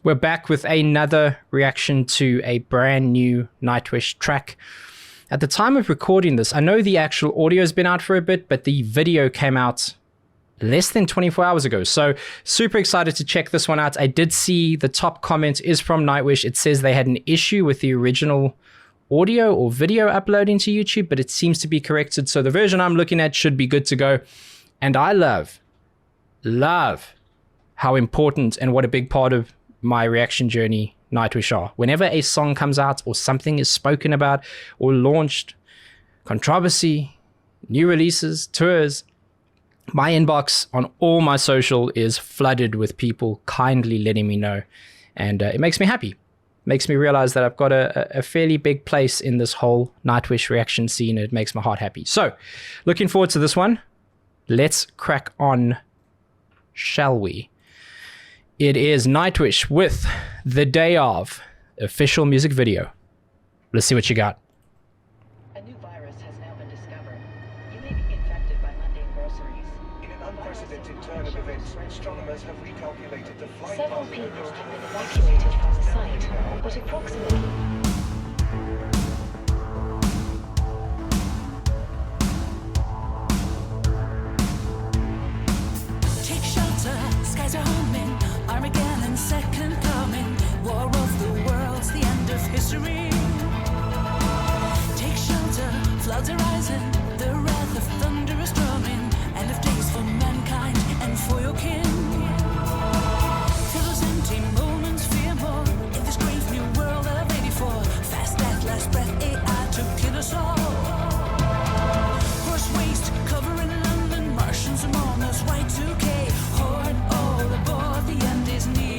We're back with another reaction to a brand new Nightwish track. At the time of recording this, I know the actual audio has been out for a bit, but the video came out less than 24 hours ago. So super excited to check this one out. I did see the top comment is from Nightwish. It says they had an issue with the original audio or video uploading to YouTube, but it seems to be corrected. So the version I'm looking at should be good to go. And I love how important and what a big part of my reaction journey Nightwish are. Whenever a song comes out or something is spoken about or launched, controversy, new releases, tours, my inbox on all my social is flooded with people kindly letting me know. And it makes me happy. Makes me realize that I've got a fairly big place in this whole Nightwish reaction scene. It makes my heart happy. So, looking forward to this one. Let's crack on, shall we? It is Nightwish with The Day Of, official music video. Let's see what you got. A new virus has now been discovered. You may be infected by mundane groceries. In an unprecedented turn of events, astronomers have recalculated the flight path. Several people have been evacuated from the site, but approximately... Take shelter, skies are homing. Armageddon, second coming. War of the worlds, the end of history. Take shelter, floods are rising. The wrath of thunder is drumming. End of days for mankind and for your kin. Fill those empty moments, fear more. In this brave new world that I've waited for. Fast death, last breath, AI to kill us all. Horse waste, covering London. Martians among us, Y2K. Horde all aboard, the end is near.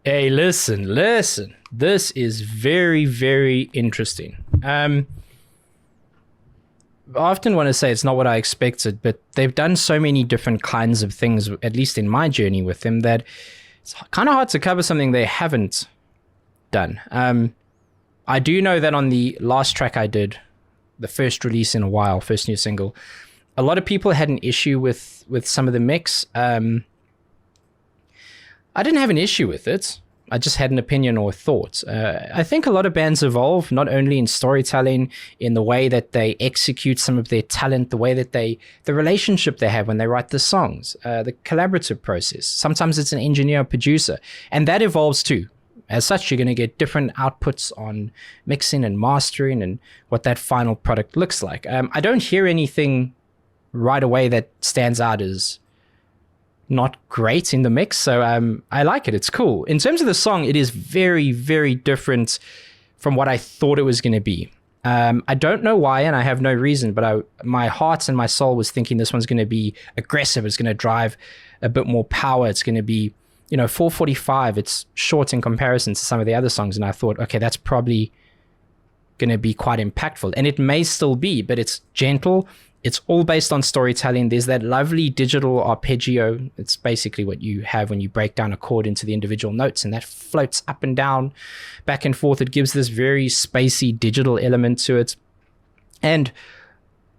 Hey, listen. This is very, very interesting. I often want to say it's not what I expected, but they've done so many different kinds of things, at least in my journey with them, that it's kind of hard to cover something they haven't done. I do know that on the last track I did, the first release in a while, first new single, a lot of people had an issue with some of the mix. I didn't have an issue with it. I just had an opinion or thought. I think a lot of bands evolve, not only in storytelling, in the way that they execute some of their talent, the way that the relationship they have when they write the songs, the collaborative process. Sometimes it's an engineer or producer, and that evolves too. As such, you're going to get different outputs on mixing and mastering and what that final product looks like. I don't hear anything right away that stands out as not great in the mix, so I like it. It's cool. In terms of the song, it is very, very different from what I thought it was going to be. I don't know why, and I have no reason, but my heart and my soul was thinking this one's going to be aggressive. It's going to drive a bit more power. It's going to be, 4:45. It's short in comparison to some of the other songs, and I thought, okay, that's probably going to be quite impactful, and it may still be, but it's gentle. It's all based on storytelling. There's that lovely digital arpeggio. It's basically what you have when you break down a chord into the individual notes, and that floats up and down, back and forth. It gives this very spacey digital element to it. And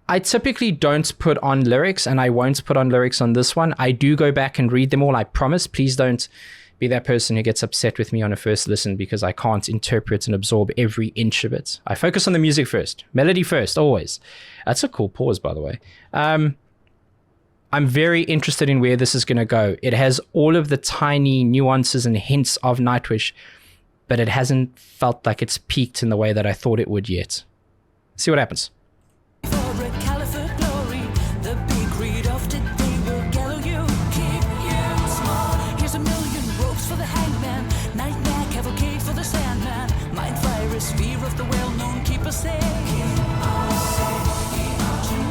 I typically don't put on lyrics, and I won't put on lyrics on this one. I do go back and read them all, I promise. Please don't be that person who gets upset with me on a first listen because I can't interpret and absorb every inch of it. I focus on the music first, melody first, always. That's a cool pause, by the way. I'm very interested in where this is going to go. It has all of the tiny nuances and hints of Nightwish, but it hasn't felt like it's peaked in the way that I thought it would yet. See what happens. Fear of the well-known, keep us safe. Too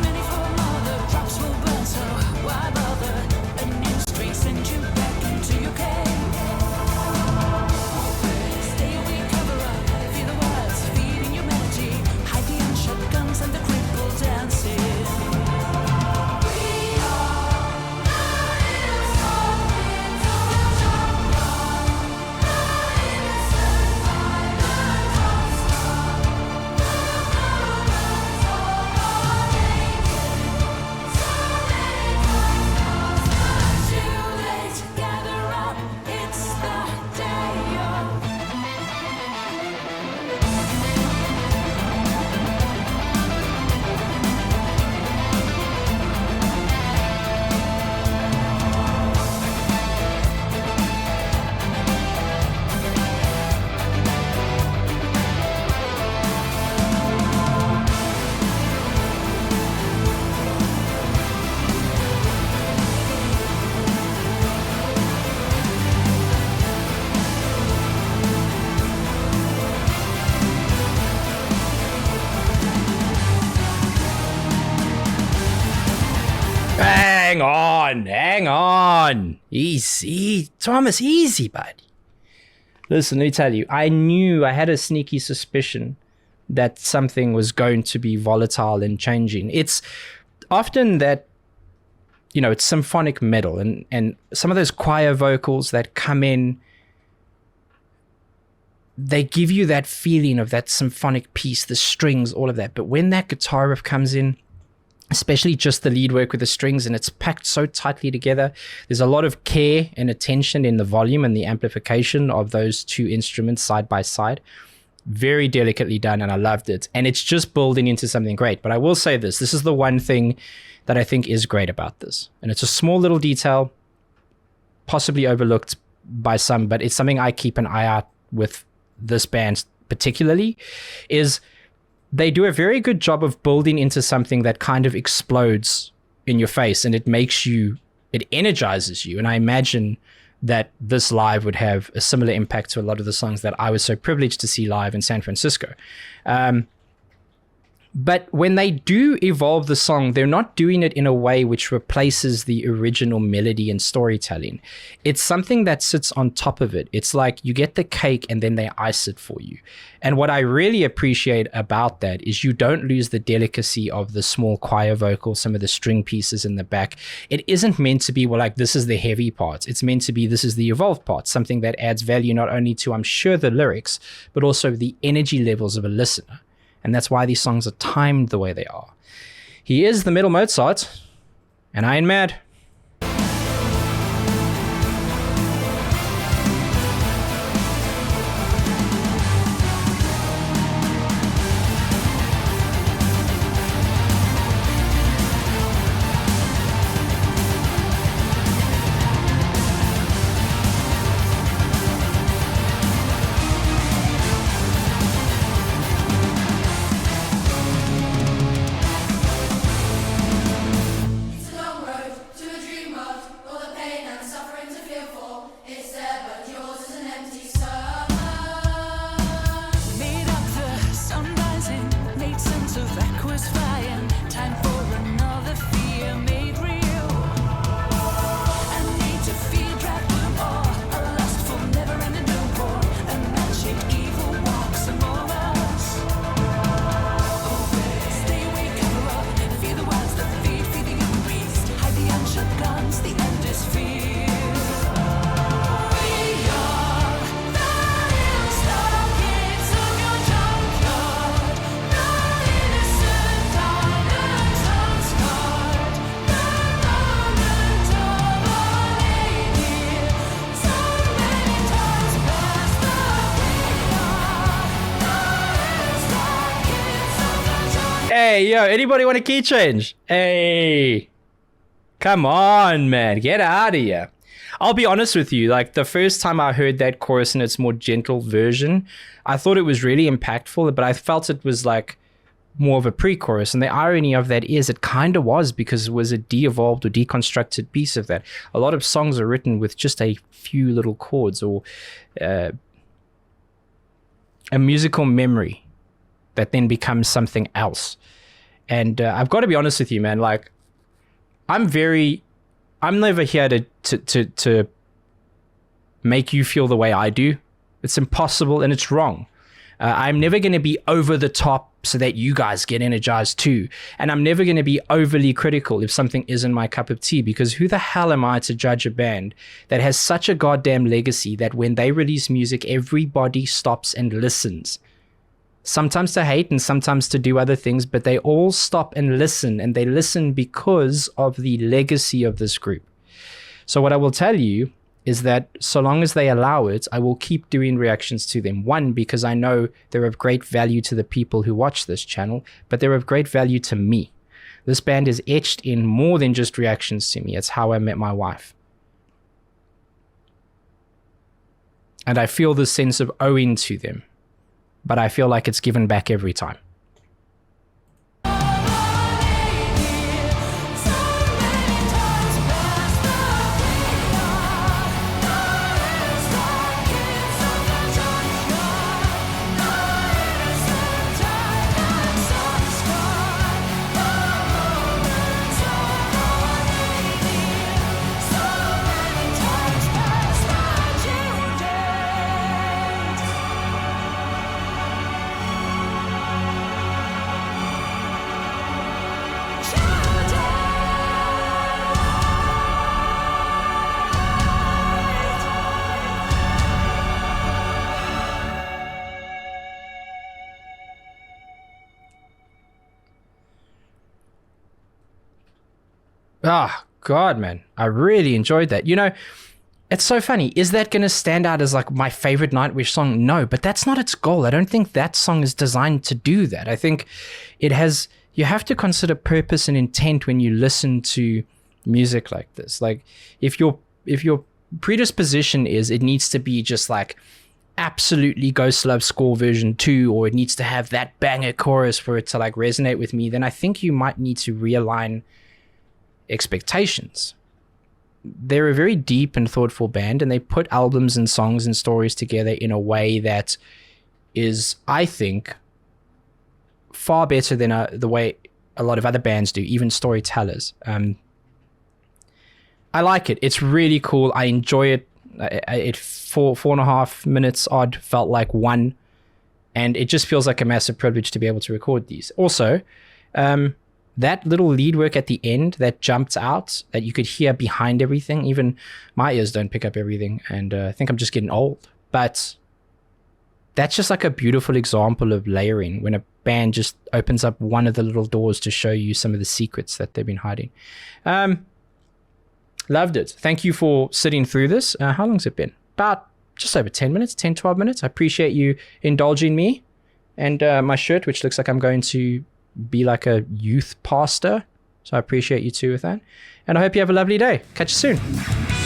many for mother, drops will burn, so why bother? A new street send you back into your cave. Stay away, cover up, feel the words feeding humanity. hang on. Easy. Thomas, easy, buddy. Listen, let me tell you, I had a sneaky suspicion that something was going to be volatile and changing. It's often that, it's symphonic metal and some of those choir vocals that come in, they give you that feeling of that symphonic piece, the strings, all of that. But when that guitar riff comes in, especially just the lead work with the strings, and it's packed so tightly together, there's a lot of care and attention in the volume and the amplification of those two instruments side by side. Very delicately done, and I loved it. And it's just building into something great. But I will say this is the one thing that I think is great about this. And it's a small little detail, possibly overlooked by some, but it's something I keep an eye out with this band particularly, is they do a very good job of building into something that kind of explodes in your face, and it energizes you. And I imagine that this live would have a similar impact to a lot of the songs that I was so privileged to see live in San Francisco. But when they do evolve the song, they're not doing it in a way which replaces the original melody and storytelling. It's something that sits on top of it. It's like you get the cake and then they ice it for you. And what I really appreciate about that is you don't lose the delicacy of the small choir vocal, some of the string pieces in the back. It isn't meant to be, this is the heavy part. It's meant to be, this is the evolved part, something that adds value not only to, I'm sure, the lyrics, but also the energy levels of a listener. And that's why these songs are timed the way they are. He is the Metal Mozart, and I ain't mad. Hey, yo, anybody want a key change? Hey, come on, man, get out of here. I'll be honest with you, the first time I heard that chorus in its more gentle version, I thought it was really impactful, but I felt it was more of a pre-chorus. And the irony of that is it kind of was, because it was a de-evolved or deconstructed piece of that. A lot of songs are written with just a few little chords or a musical memory that then becomes something else. And I've got to be honest with you, man, I'm never here to make you feel the way I do. It's impossible and it's wrong. I'm never going to be over the top so that you guys get energized too. And I'm never going to be overly critical if something isn't my cup of tea, because who the hell am I to judge a band that has such a goddamn legacy that when they release music, everybody stops and listens. Sometimes to hate and sometimes to do other things, but they all stop and listen, and they listen because of the legacy of this group. So what I will tell you is that so long as they allow it, I will keep doing reactions to them. One, because I know they're of great value to the people who watch this channel, but they're of great value to me. This band is etched in more than just reactions to me. It's how I met my wife. And I feel this sense of owing to them, but I feel like it's given back every time. Ah, God, man. I really enjoyed that. You know, it's so funny. Is that going to stand out as like my favorite Nightwish song? No, but that's not its goal. I don't think that song is designed to do that. I think it has, you have to consider purpose and intent when you listen to music like this. Like if your predisposition is it needs to be just like absolutely Ghost Love Score version 2, or it needs to have that banger chorus for it to like resonate with me, then I think you might need to realign expectations. They're a very deep and thoughtful band, and they put albums and songs and stories together in a way that is, I think, far better than the way a lot of other bands do, even storytellers. I like it. It's really cool. I enjoy it. It 4.5 minutes odd felt like one, and it just feels like a massive privilege to be able to record these. Also, that little lead work at the end that jumped out that you could hear behind everything, even my ears don't pick up everything, and I think I'm just getting old, but that's just like a beautiful example of layering when a band just opens up one of the little doors to show you some of the secrets that they've been hiding. Loved it. Thank you for sitting through this. How long's it been? About just over 10 minutes, 10, 12 minutes. I appreciate you indulging me and my shirt, which looks like I'm going to be like a youth pastor. So I appreciate you too with that. And I hope you have a lovely day. Catch you soon.